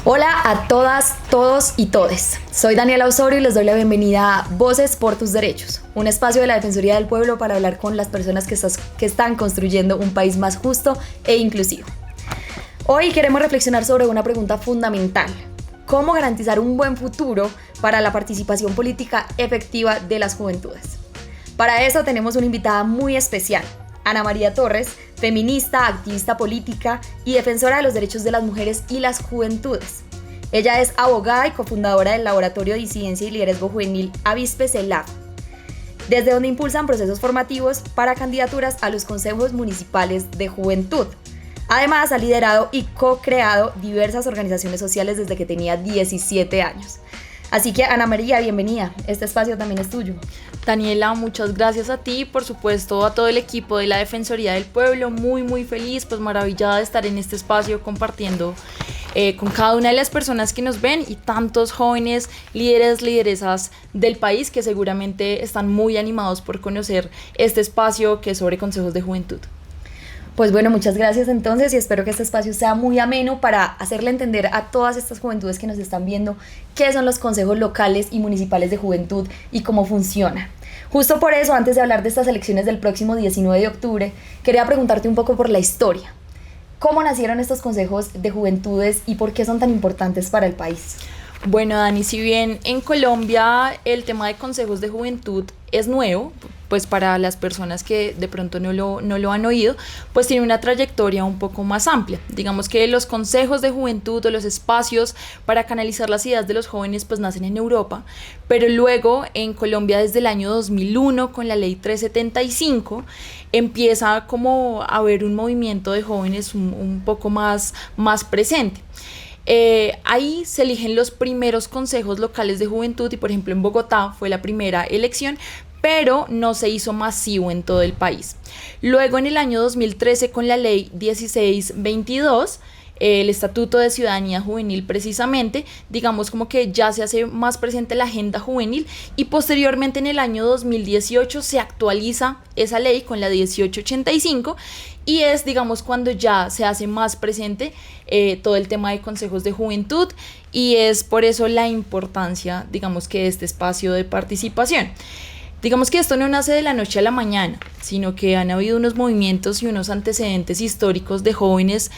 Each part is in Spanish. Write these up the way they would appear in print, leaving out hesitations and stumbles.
Hola a todas, todos y todes. Soy Daniela Osorio y les doy la bienvenida a Voces por tus Derechos, un espacio de la Defensoría del Pueblo para hablar con las personas que están construyendo un país más justo e inclusivo. Hoy queremos reflexionar sobre una pregunta fundamental: ¿cómo garantizar un buen futuro para la participación política efectiva de las juventudes? Para eso tenemos una invitada muy especial, Ana María Torres, feminista, activista política y defensora de los derechos de las mujeres y las juventudes. Ella es abogada y cofundadora del Laboratorio de Disidencia y Liderazgo Juvenil Avispe-CELAF, desde donde impulsan procesos formativos para candidaturas a los consejos municipales de juventud. Además, ha liderado y co-creado diversas organizaciones sociales desde que tenía 17 años. Así que, Ana María, bienvenida. Este espacio también es tuyo. Daniela, muchas gracias a ti, por supuesto a todo el equipo de la Defensoría del Pueblo, muy feliz, pues maravillada de estar en este espacio compartiendo con cada una de las personas que nos ven y tantos jóvenes líderes, lideresas del país que seguramente están muy animados por conocer este espacio que es sobre consejos de juventud. Pues bueno, muchas gracias entonces y espero que este espacio sea muy ameno para hacerle entender a todas estas juventudes que nos están viendo qué son los consejos locales y municipales de juventud y cómo funciona. Justo por eso, antes de hablar de estas elecciones del próximo 19 de octubre, quería preguntarte un poco por la historia. ¿Cómo nacieron estos consejos de juventudes y por qué son tan importantes para el país? Bueno, Dani, si bien en Colombia el tema de consejos de juventud es nuevo, pues para las personas que de pronto no lo han oído, pues tiene una trayectoria un poco más amplia. Digamos que los consejos de juventud o los espacios para canalizar las ideas de los jóvenes pues nacen en Europa, pero luego en Colombia desde el año 2001 con la ley 375 empieza como a haber un movimiento de jóvenes un poco más presente. Ahí se eligen los primeros consejos locales de juventud y por ejemplo en Bogotá fue la primera elección, pero no se hizo masivo en todo el país. Luego en el año 2013 con la ley 1622, el Estatuto de Ciudadanía Juvenil precisamente, digamos como que ya se hace más presente la agenda juvenil y posteriormente en el año 2018 se actualiza esa ley con la 1885 y es digamos cuando ya se hace más presente todo el tema de consejos de juventud y es por eso la importancia digamos que de este espacio de participación. Digamos que esto no nace de la noche a la mañana, sino que han habido unos movimientos y unos antecedentes históricos de jóvenes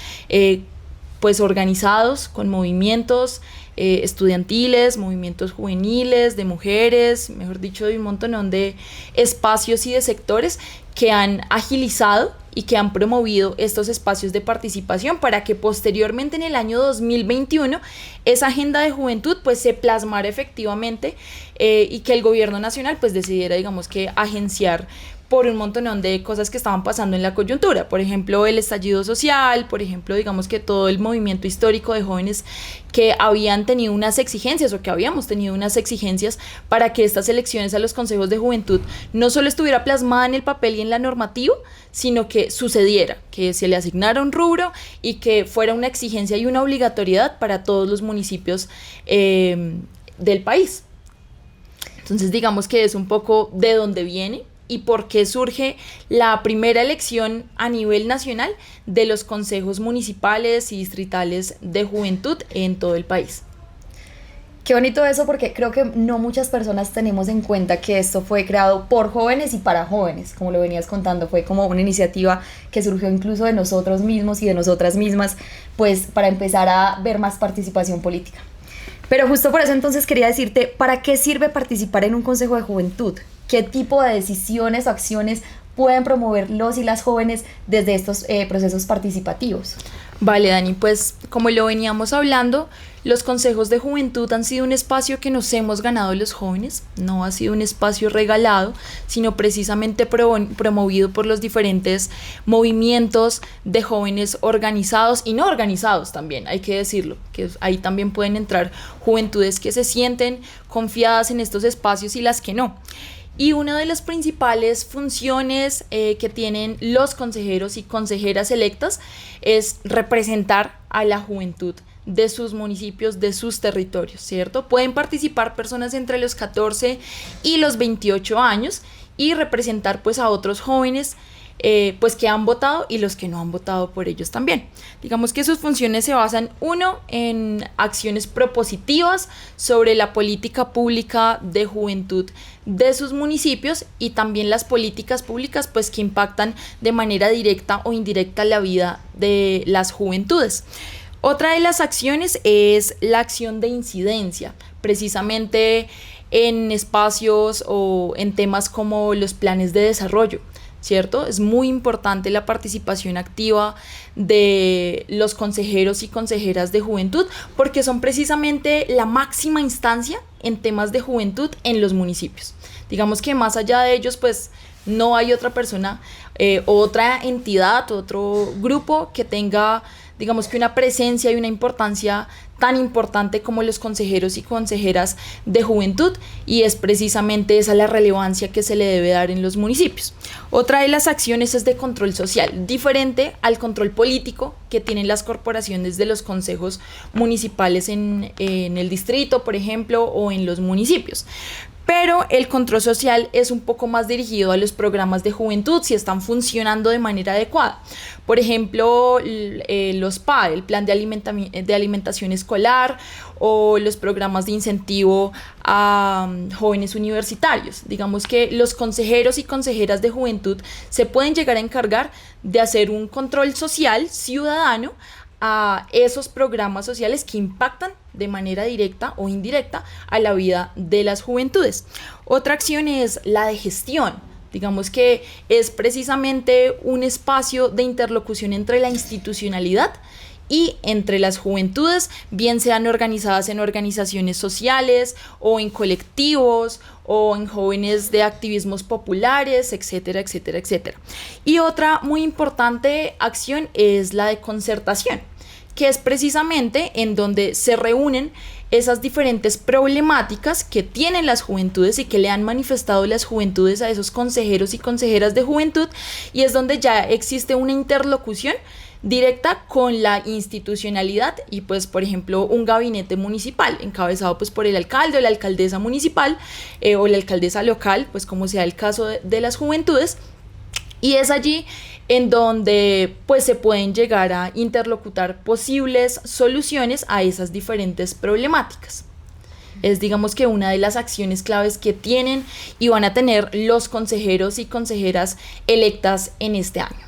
pues organizados con movimientos estudiantiles, movimientos juveniles, de mujeres, mejor dicho, de un montón de espacios y de sectores que han agilizado y que han promovido estos espacios de participación para que posteriormente en el año 2021 esa agenda de juventud pues se plasmara efectivamente y que el gobierno nacional pues decidiera digamos que agenciar por un montón de cosas que estaban pasando en la coyuntura, por ejemplo el estallido social, por ejemplo digamos que todo el movimiento histórico de jóvenes que habían tenido unas exigencias o que habíamos tenido unas exigencias para que estas elecciones a los consejos de juventud no solo estuviera plasmada en el papel y en la normativa, sino que sucediera, que se le asignara un rubro y que fuera una exigencia y una obligatoriedad para todos los municipios del país. Entonces digamos que es un poco de dónde viene y por qué surge la primera elección a nivel nacional de los consejos municipales y distritales de juventud en todo el país. Qué bonito eso, porque creo que no muchas personas tenemos en cuenta que esto fue creado por jóvenes y para jóvenes, como lo venías contando, fue como una iniciativa que surgió incluso de nosotros mismos y de nosotras mismas, pues para empezar a ver más participación política. Pero justo por eso entonces quería decirte, ¿para qué sirve participar en un consejo de juventud? ¿Qué tipo de decisiones o acciones pueden promover los y las jóvenes desde estos procesos participativos? Vale, Dani, pues como lo veníamos hablando, los consejos de juventud han sido un espacio que nos hemos ganado los jóvenes, no ha sido un espacio regalado, sino precisamente promovido por los diferentes movimientos de jóvenes organizados y no organizados también, hay que decirlo, que ahí también pueden entrar juventudes que se sienten confiadas en estos espacios y las que no. Y una de las principales funciones que tienen los consejeros y consejeras electas es representar a la juventud de sus municipios, de sus territorios, ¿cierto? Pueden participar personas entre los 14 y los 28 años y representar pues a otros jóvenes pues que han votado y los que no han votado por ellos también. Digamos que sus funciones se basan, uno, en acciones propositivas sobre la política pública de juventud de sus municipios y también las políticas públicas pues que impactan de manera directa o indirecta la vida de las juventudes. Otra de las acciones es la acción de incidencia, precisamente en espacios o en temas como los planes de desarrollo, ¿cierto? Es muy importante la participación activa de los consejeros y consejeras de juventud porque son precisamente la máxima instancia en temas de juventud en los municipios. Digamos que más allá de ellos, pues no hay otra persona, otra entidad, otro grupo que tenga, digamos que una presencia y una importancia tan importante como los consejeros y consejeras de juventud, y es precisamente esa la relevancia que se le debe dar en los municipios. Otra de las acciones es de control social, diferente al control político que tienen las corporaciones de los consejos municipales en el distrito, por ejemplo, o en los municipios. Pero el control social es un poco más dirigido a los programas de juventud, si están funcionando de manera adecuada. Por ejemplo, los PAE, el Plan de Alimentación Escolar, o los programas de incentivo a jóvenes universitarios. Digamos que los consejeros y consejeras de juventud se pueden llegar a encargar de hacer un control social ciudadano a esos programas sociales que impactan de manera directa o indirecta a la vida de las juventudes. Otra acción es la de gestión. Digamos que es precisamente un espacio de interlocución entre la institucionalidad y entre las juventudes, bien sean organizadas en organizaciones sociales o en colectivos o en jóvenes de activismos populares, etcétera, etcétera, etcétera. Y otra muy importante acción es la de concertación, que es precisamente en donde se reúnen esas diferentes problemáticas que tienen las juventudes y que le han manifestado las juventudes a esos consejeros y consejeras de juventud, y es donde ya existe una interlocución directa con la institucionalidad y pues por ejemplo un gabinete municipal encabezado pues por el alcalde o la alcaldesa municipal o la alcaldesa local, pues como sea el caso de las juventudes, y es allí en donde pues se pueden llegar a interlocutar posibles soluciones a esas diferentes problemáticas. Es digamos que una de las acciones claves que tienen y van a tener los consejeros y consejeras electas en este año.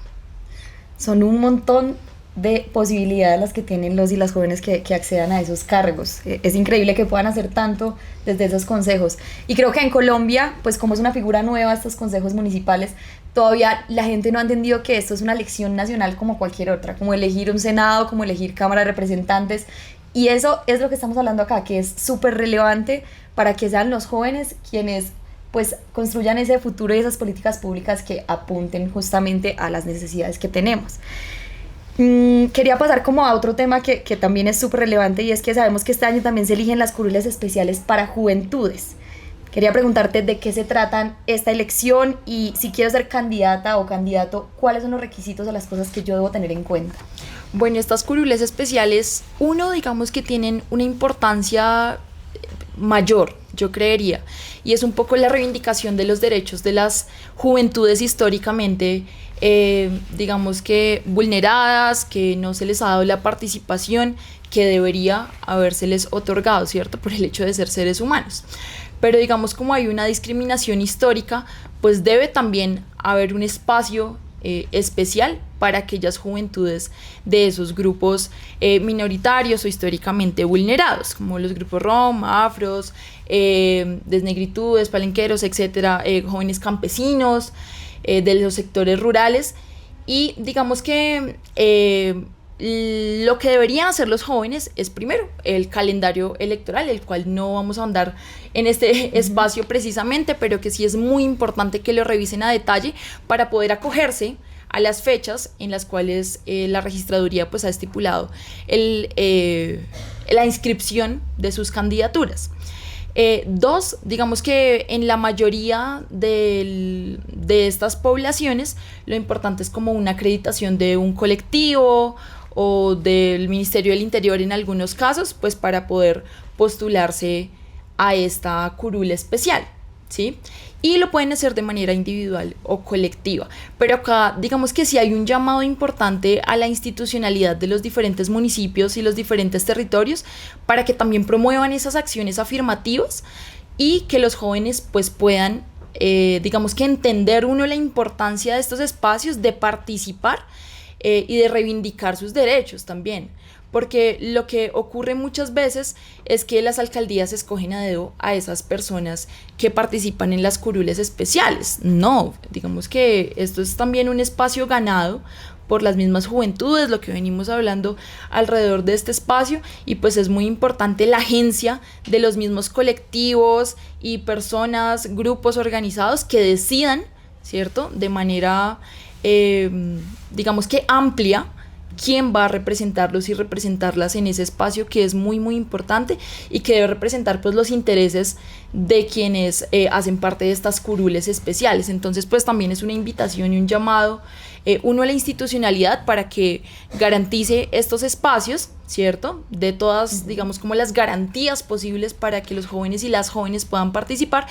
Son un montón de posibilidades las que tienen los y las jóvenes que accedan a esos cargos. Es increíble que puedan hacer tanto desde esos consejos. Y creo que en Colombia, pues como es una figura nueva estos consejos municipales, todavía la gente no ha entendido que esto es una elección nacional como cualquier otra, como elegir un senado, como elegir Cámara de Representantes. Y eso es lo que estamos hablando acá, que es súper relevante para que sean los jóvenes quienes pues construyan ese futuro y esas políticas públicas que apunten justamente a las necesidades que tenemos. Quería pasar como a otro tema que también es súper relevante, y es que sabemos que este año también se eligen las curules especiales para juventudes. Quería preguntarte de qué se tratan esta elección y si quiero ser candidata o candidato, ¿cuáles son los requisitos o las cosas que yo debo tener en cuenta? Bueno, estas curules especiales, uno, digamos que tienen una importancia mayor, yo creería, y es un poco la reivindicación de los derechos de las juventudes históricamente, digamos que vulneradas, que no se les ha dado la participación que debería habérseles otorgado, ¿cierto? Por el hecho de ser seres humanos. Pero digamos, como hay una discriminación histórica, pues debe también haber un espacio especial para aquellas juventudes de esos grupos minoritarios o históricamente vulnerados, como los grupos rom, afros, desnegritudes, palenqueros, etcétera, jóvenes campesinos de los sectores rurales. Y digamos que lo que deberían hacer los jóvenes es primero el calendario electoral, el cual no vamos a ahondar en este espacio precisamente, pero que sí es muy importante que lo revisen a detalle para poder acogerse a las fechas en las cuales la registraduría pues ha estipulado la inscripción de sus candidaturas. Dos, digamos que en la mayoría de estas poblaciones lo importante es como una acreditación de un colectivo o del Ministerio del Interior en algunos casos, pues para poder postularse a esta curul especial, ¿sí? y lo pueden hacer de manera individual o colectiva. Pero acá digamos que sí hay un llamado importante a la institucionalidad de los diferentes municipios y los diferentes territorios para que también promuevan esas acciones afirmativas y que los jóvenes pues puedan digamos que entender uno la importancia de estos espacios, de participar y de reivindicar sus derechos también. Porque lo que ocurre muchas veces es que las alcaldías escogen a dedo a esas personas que participan en las curules especiales. No, digamos que esto es también un espacio ganado por las mismas juventudes, lo que venimos hablando alrededor de este espacio, y pues es muy importante la agencia de los mismos colectivos y personas, grupos organizados que decidan, ¿cierto?, de manera, digamos que amplia, quién va a representarlos y representarlas en ese espacio, que es muy muy importante y que debe representar pues los intereses de quienes hacen parte de estas curules especiales. Entonces pues también es una invitación y un llamado uno a la institucionalidad para que garantice estos espacios, ¿cierto?, de todas, digamos, como las garantías posibles para que los jóvenes y las jóvenes puedan participar,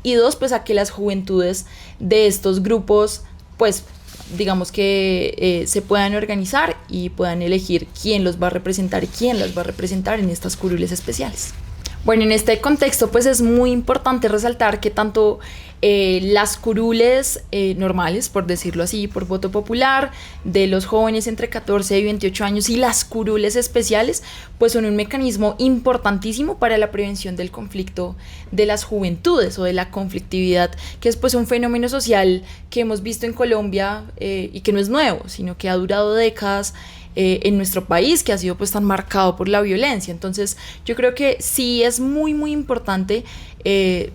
y dos, pues a que las juventudes de estos grupos pues digamos que se puedan organizar y puedan elegir quién los va a representar y quién las va a representar en estas curules especiales. Bueno, en este contexto pues es muy importante resaltar que tanto las curules normales, por decirlo así, por voto popular, de los jóvenes entre 14 y 28 años, y las curules especiales, pues son un mecanismo importantísimo para la prevención del conflicto de las juventudes o de la conflictividad, que es pues un fenómeno social que hemos visto en Colombia y que no es nuevo, sino que ha durado décadas en nuestro país, que ha sido pues tan marcado por la violencia. Entonces yo creo que sí es muy muy importante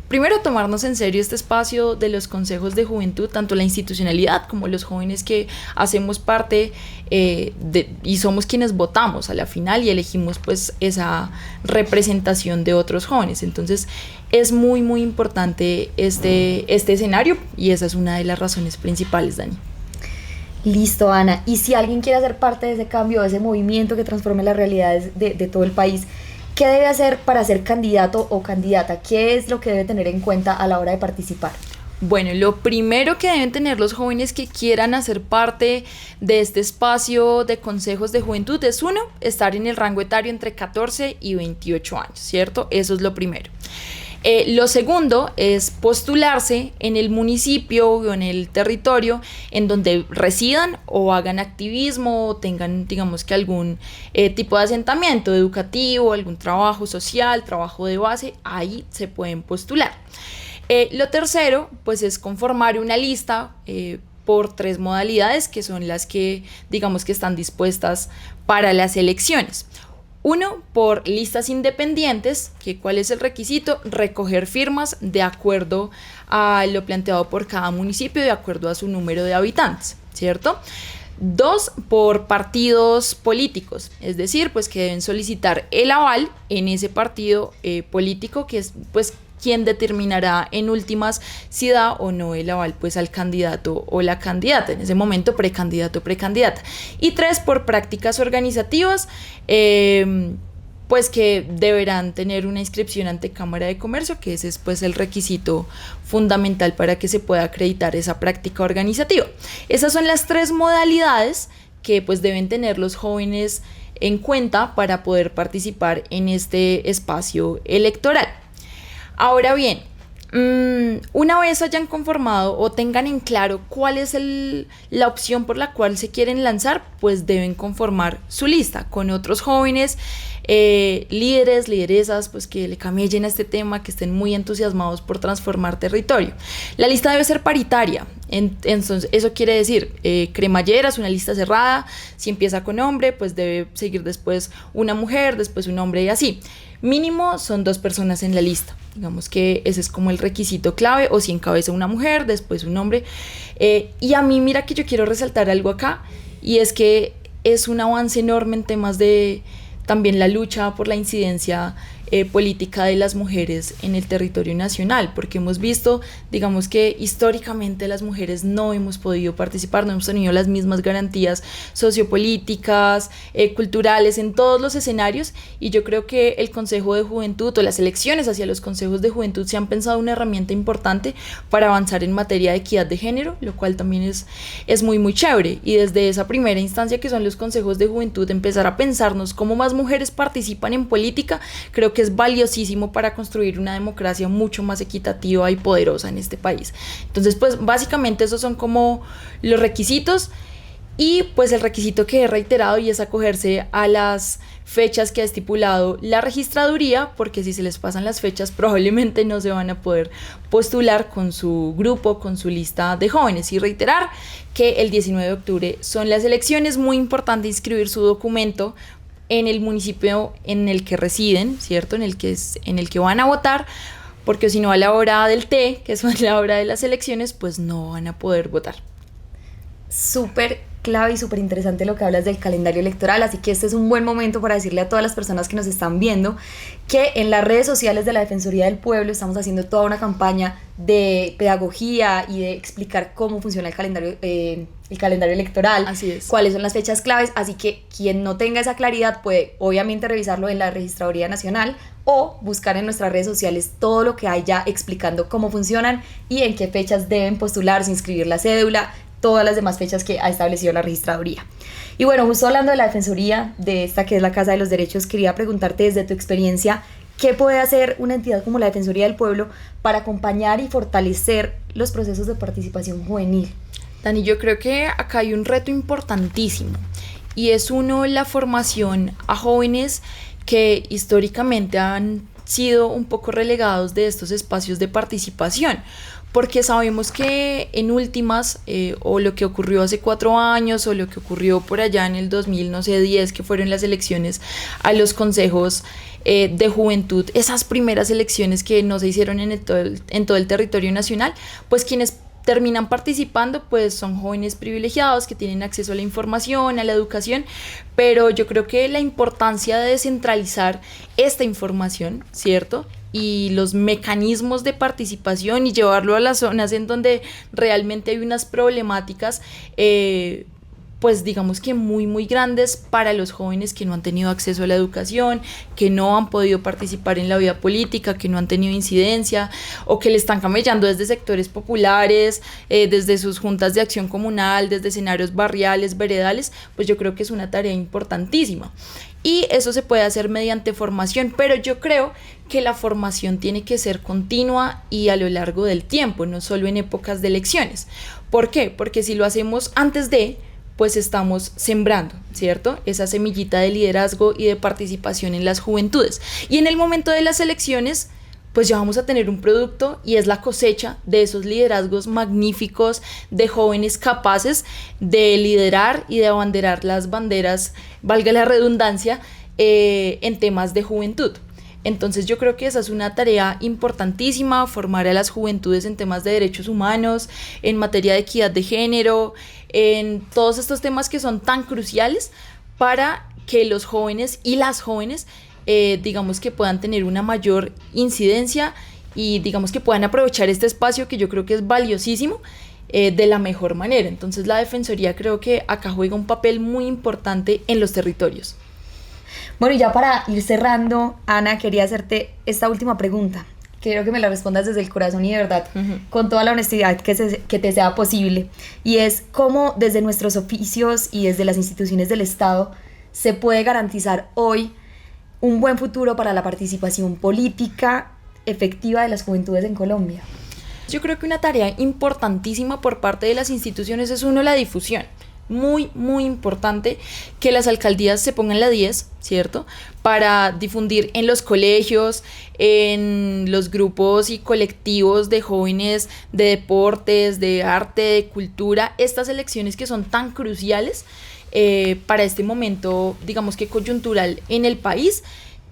primero tomarnos en serio este espacio de los consejos de juventud, tanto la institucionalidad como los jóvenes que hacemos parte y somos quienes votamos a la final y elegimos pues esa representación de otros jóvenes. Entonces es muy muy importante este escenario, y esa es una de las razones principales, Dani. Listo, Ana. Y si alguien quiere hacer parte de ese cambio, de ese movimiento que transforme las realidades de todo el país, ¿qué debe hacer para ser candidato o candidata? ¿Qué es lo que debe tener en cuenta a la hora de participar? Bueno, lo primero que deben tener los jóvenes que quieran hacer parte de este espacio de consejos de juventud es, uno, estar en el rango etario entre 14 y 28 años, ¿cierto? Eso es lo primero. Lo segundo es postularse en el municipio o en el territorio en donde residan o hagan activismo o tengan, digamos que algún tipo de asentamiento educativo, algún trabajo social, trabajo de base, ahí se pueden postular. Lo tercero, pues es conformar una lista por 3 modalidades, que son las que, digamos que están dispuestas para las elecciones. Uno, por listas independientes, que ¿cuál es el requisito? Recoger firmas de acuerdo a lo planteado por cada municipio, de acuerdo a su número de habitantes, ¿cierto? 2, por partidos políticos, es decir, pues que deben solicitar el aval en ese partido político, que es pues quien determinará en últimas si da o no el aval pues al candidato o la candidata, en ese momento precandidato o precandidata. Y 3, por prácticas organizativas, pues que deberán tener una inscripción ante Cámara de Comercio, que ese es pues el requisito fundamental para que se pueda acreditar esa práctica organizativa. Esas son las 3 modalidades que pues deben tener los jóvenes en cuenta para poder participar en este espacio electoral. Ahora bien, una vez hayan conformado o tengan en claro cuál es la opción por la cual se quieren lanzar, pues deben conformar su lista con otros jóvenes, líderes, lideresas, pues que le camellen a este tema, que estén muy entusiasmados por transformar territorio. La lista debe ser paritaria, entonces eso quiere decir cremallera, es una lista cerrada, si empieza con hombre, pues debe seguir después una mujer, después un hombre y así. Mínimo son 2 personas en la lista, digamos que ese es como el requisito clave, o si encabeza una mujer, después un hombre. Y a mí mira que yo quiero resaltar algo acá, y es que es un avance enorme en temas de también la lucha por la incidencia política de las mujeres en el territorio nacional, porque hemos visto, digamos que históricamente las mujeres no hemos podido participar, no hemos tenido las mismas garantías sociopolíticas, culturales en todos los escenarios, y yo creo que el Consejo de Juventud o las elecciones hacia los consejos de juventud se han pensado una herramienta importante para avanzar en materia de equidad de género, lo cual también es muy muy chévere, y desde esa primera instancia que son los consejos de juventud empezar a pensarnos cómo más mujeres participan en política, creo que es valiosísimo para construir una democracia mucho más equitativa y poderosa en este país. Entonces, pues básicamente esos son como los requisitos, y pues el requisito que he reiterado y es acogerse a las fechas que ha estipulado la registraduría, porque si se les pasan las fechas probablemente no se van a poder postular con su grupo, con su lista de jóvenes. Y reiterar que el 19 de octubre son las elecciones, muy importante inscribir su documento en el municipio en el que residen, ¿cierto? En el que van a votar, porque si no a la hora del té, que es la hora de las elecciones, pues no van a poder votar. Súper clave y súper interesante lo que hablas del calendario electoral, así que este es un buen momento para decirle a todas las personas que nos están viendo que en las redes sociales de la Defensoría del Pueblo estamos haciendo toda una campaña de pedagogía y de explicar cómo funciona el calendario electoral, así es, cuáles son las fechas claves, así que quien no tenga esa claridad puede obviamente revisarlo en la Registraduría Nacional o buscar en nuestras redes sociales todo lo que hay ya explicando cómo funcionan y en qué fechas deben postularse, inscribir la cédula, todas las demás fechas que ha establecido la registraduría. Y bueno, justo hablando de la Defensoría, de esta que es la Casa de los Derechos, quería preguntarte desde tu experiencia, ¿qué puede hacer una entidad como la Defensoría del Pueblo para acompañar y fortalecer los procesos de participación juvenil? Dani, yo creo que acá hay un reto importantísimo, y es la formación a jóvenes que históricamente han sido un poco relegados de estos espacios de participación, porque sabemos que en últimas, o lo que ocurrió hace 4 años, o lo que ocurrió por allá en el 2010, que fueron las elecciones a los consejos de juventud, esas primeras elecciones que no se hicieron en todo el territorio nacional, pues quienes terminan participando pues son jóvenes privilegiados que tienen acceso a la información, a la educación, pero yo creo que la importancia de descentralizar esta información, ¿cierto?, y los mecanismos de participación y llevarlo a las zonas en donde realmente hay unas problemáticas, pues digamos que muy muy grandes para los jóvenes que no han tenido acceso a la educación, que no han podido participar en la vida política, que no han tenido incidencia o que le están camellando desde sectores populares, desde sus juntas de acción comunal, desde escenarios barriales, veredales. Pues yo creo que es una tarea importantísima. Y eso se puede hacer mediante formación, pero yo creo que la formación tiene que ser continua y a lo largo del tiempo, no solo en épocas de elecciones. ¿Por qué? Porque si lo hacemos antes de, pues estamos sembrando, ¿cierto?, esa semillita de liderazgo y de participación en las juventudes. Y en el momento de las elecciones, pues ya vamos a tener un producto y es la cosecha de esos liderazgos magníficos de jóvenes capaces de liderar y de abanderar las banderas, valga la redundancia, en temas de juventud. Entonces yo creo que esa es una tarea importantísima, formar a las juventudes en temas de derechos humanos, en materia de equidad de género, en todos estos temas que son tan cruciales para que los jóvenes y las jóvenes digamos que puedan tener una mayor incidencia y digamos que puedan aprovechar este espacio que yo creo que es valiosísimo de la mejor manera. Entonces la Defensoría creo que acá juega un papel muy importante en los territorios. Bueno, y ya para ir cerrando, Ana, quería hacerte esta última pregunta. Quiero que me la respondas desde el corazón y de verdad, con toda la honestidad que te sea posible. Y es cómo desde nuestros oficios y desde las instituciones del Estado se puede garantizar hoy un buen futuro para la participación política efectiva de las juventudes en Colombia. Yo creo que una tarea importantísima por parte de las instituciones es la difusión. Muy, muy importante que las alcaldías se pongan la 10, ¿cierto?, para difundir en los colegios, en los grupos y colectivos de jóvenes, de deportes, de arte, de cultura, estas elecciones que son tan cruciales para este momento, digamos que coyuntural en el país,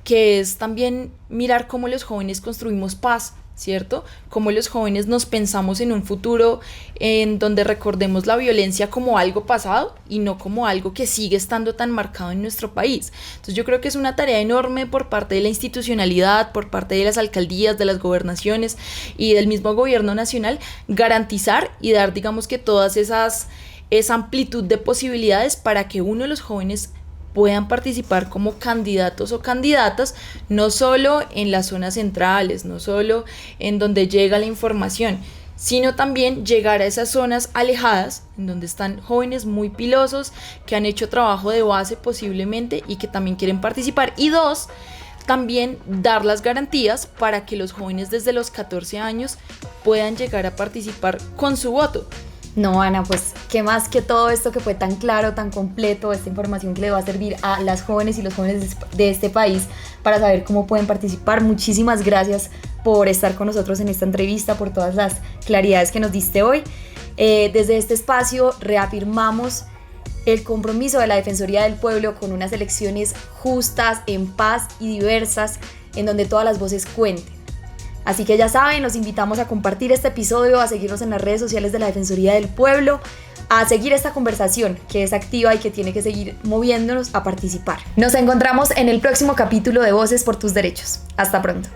que es también mirar cómo los jóvenes construimos paz, ¿cierto? Cómo los jóvenes nos pensamos en un futuro en donde recordemos la violencia como algo pasado y no como algo que sigue estando tan marcado en nuestro país. Entonces yo creo que es una tarea enorme por parte de la institucionalidad, por parte de las alcaldías, de las gobernaciones y del mismo gobierno nacional, garantizar y dar, digamos que esa amplitud de posibilidades para que uno de los jóvenes puedan participar como candidatos o candidatas, no solo en las zonas centrales, no solo en donde llega la información, sino también llegar a esas zonas alejadas, en donde están jóvenes muy pilosos, que han hecho trabajo de base posiblemente y que también quieren participar. Y dos, también dar las garantías para que los jóvenes desde los 14 años puedan llegar a participar con su voto. No, Ana, pues qué más que todo esto que fue tan claro, tan completo, esta información que le va a servir a las jóvenes y los jóvenes de este país para saber cómo pueden participar. Muchísimas gracias por estar con nosotros en esta entrevista, por todas las claridades que nos diste hoy. Desde este espacio reafirmamos el compromiso de la Defensoría del Pueblo con unas elecciones justas, en paz y diversas, en donde todas las voces cuenten. Así que ya saben, los invitamos a compartir este episodio, a seguirnos en las redes sociales de la Defensoría del Pueblo, a seguir esta conversación que es activa y que tiene que seguir moviéndonos a participar. Nos encontramos en el próximo capítulo de Voces por tus Derechos. Hasta pronto.